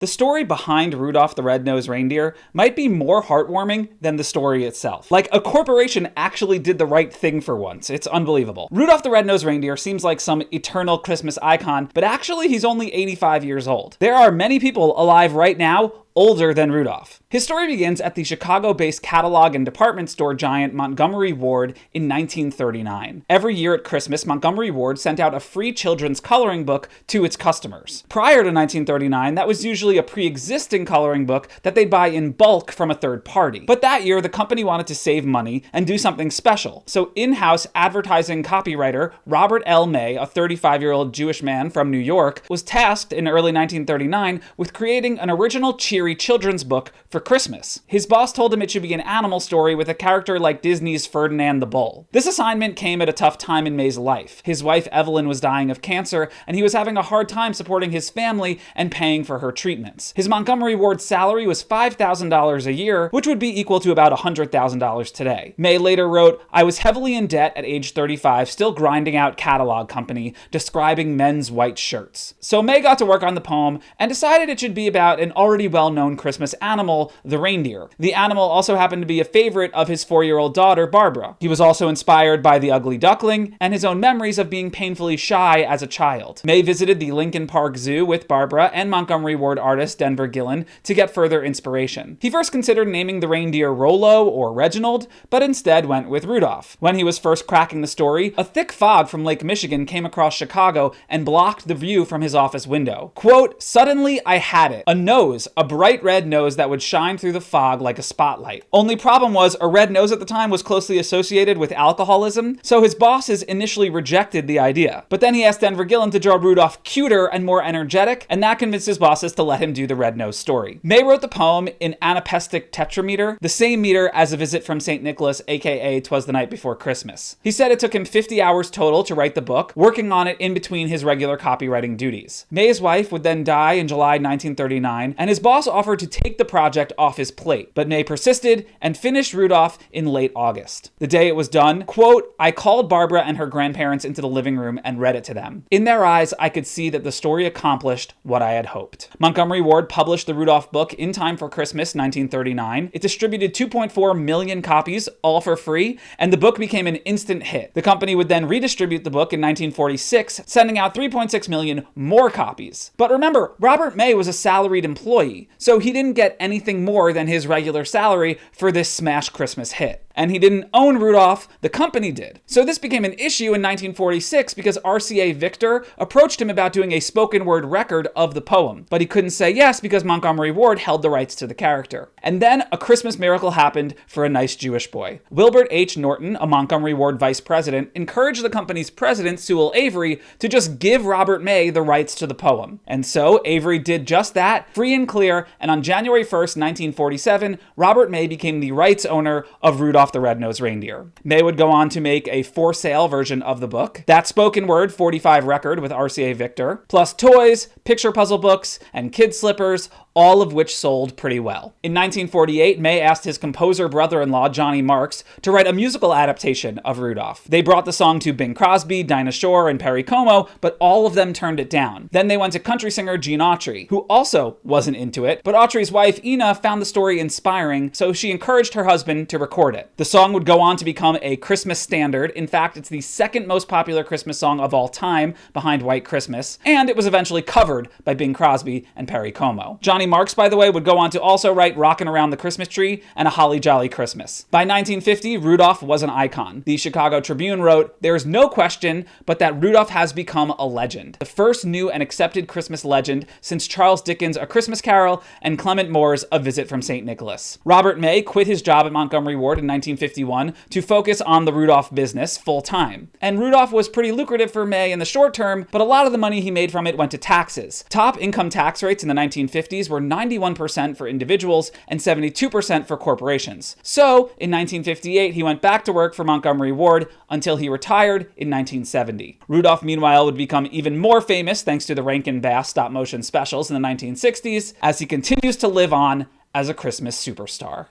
The story behind Rudolph the Red-Nosed Reindeer might be more heartwarming than the story itself. Like, a corporation actually did the right thing for once. It's unbelievable. Rudolph the Red-Nosed Reindeer seems like some eternal Christmas icon, but actually he's only 85 years old. There are many people alive right now older than Rudolph. His story begins at the Chicago-based catalog and department store giant Montgomery Ward in 1939. Every year at Christmas, Montgomery Ward sent out a free children's coloring book to its customers. Prior to 1939, that was usually a pre-existing coloring book that they'd buy in bulk from a third party. But that year, the company wanted to save money and do something special. So in-house advertising copywriter Robert L. May, a 35-year-old Jewish man from New York, was tasked in early 1939 with creating an original cheery children's book for Christmas. His boss told him it should be an animal story with a character like Disney's Ferdinand the Bull. This assignment came at a tough time in May's life. His wife Evelyn was dying of cancer, and he was having a hard time supporting his family and paying for her treatments. His Montgomery Ward salary was $5,000 a year, which would be equal to about $100,000 today. May later wrote, "I was heavily in debt at age 35, still grinding out catalog company, describing men's white shirts." So May got to work on the poem and decided it should be about an already well-known Christmas animal, the reindeer. The animal also happened to be a favorite of his 4-year-old daughter, Barbara. He was also inspired by the ugly duckling and his own memories of being painfully shy as a child. May visited the Lincoln Park Zoo with Barbara and Montgomery Ward artist Denver Gillen to get further inspiration. He first considered naming the reindeer Rollo or Reginald, but instead went with Rudolph. When he was first cracking the story, a thick fog from Lake Michigan came across Chicago and blocked the view from his office window. Quote, "Suddenly I had it. A nose, a bright red nose that would shine through the fog like a spotlight." Only problem was a red nose at the time was closely associated with alcoholism, so his bosses initially rejected the idea. But then he asked Denver Gillen to draw Rudolph cuter and more energetic, and that convinced his bosses to let him do the red nose story. May wrote the poem in anapestic tetrameter, the same meter as A Visit from St. Nicholas, aka 'Twas the Night Before Christmas. He said it took him 50 hours total to write the book, working on it in between his regular copywriting duties. May's wife would then die in July 1939, and his boss offered to take the project off his plate, but May persisted and finished Rudolph in late August. The day it was done, quote, "I called Barbara and her grandparents into the living room and read it to them. In their eyes, I could see that the story accomplished what I had hoped." Montgomery Ward published the Rudolph book in time for Christmas 1939. It distributed 2.4 million copies, all for free, and the book became an instant hit. The company would then redistribute the book in 1946, sending out 3.6 million more copies. But remember, Robert May was a salaried employee, so he didn't get anything more than his regular salary for this smash Christmas hit. And he didn't own Rudolph, the company did. So this became an issue in 1946 because RCA Victor approached him about doing a spoken word record of the poem, but he couldn't say yes because Montgomery Ward held the rights to the character. And then a Christmas miracle happened for a nice Jewish boy. Wilbert H. Norton, a Montgomery Ward vice president, encouraged the company's president, Sewell Avery, to just give Robert May the rights to the poem. And so Avery did just that, free and clear, and on January 1st, 1947, Robert May became the rights owner of Rudolph the Red-Nosed Reindeer. May would go on to make a for-sale version of the book, that spoken word 45 record with RCA Victor, plus toys, picture puzzle books, and kid slippers, all of which sold pretty well. In 1948, May asked his composer brother-in-law, Johnny Marks, to write a musical adaptation of Rudolph. They brought the song to Bing Crosby, Dinah Shore, and Perry Como, but all of them turned it down. Then they went to country singer Gene Autry, who also wasn't into it, but Autry's wife, Ina, found the story inspiring, so she encouraged her husband to record it. The song would go on to become a Christmas standard. In fact, it's the second most popular Christmas song of all time, behind White Christmas, and it was eventually covered by Bing Crosby and Perry Como. Johnny Marks, by the way, would go on to also write Rockin' Around the Christmas Tree and A Holly Jolly Christmas. By 1950, Rudolph was an icon. The Chicago Tribune wrote, "There is no question but that Rudolph has become a legend. The first new and accepted Christmas legend since Charles Dickens' A Christmas Carol and Clement Moore's A Visit from St. Nicholas." Robert May quit his job at Montgomery Ward in 1951 to focus on the Rudolph business full-time. And Rudolph was pretty lucrative for May in the short term, but a lot of the money he made from it went to taxes. Top income tax rates in the 1950s were 91% for individuals and 72% for corporations. So, in 1958, he went back to work for Montgomery Ward until he retired in 1970. Rudolph, meanwhile, would become even more famous thanks to the Rankin Bass stop-motion specials in the 1960s, as he continues to live on as a Christmas superstar.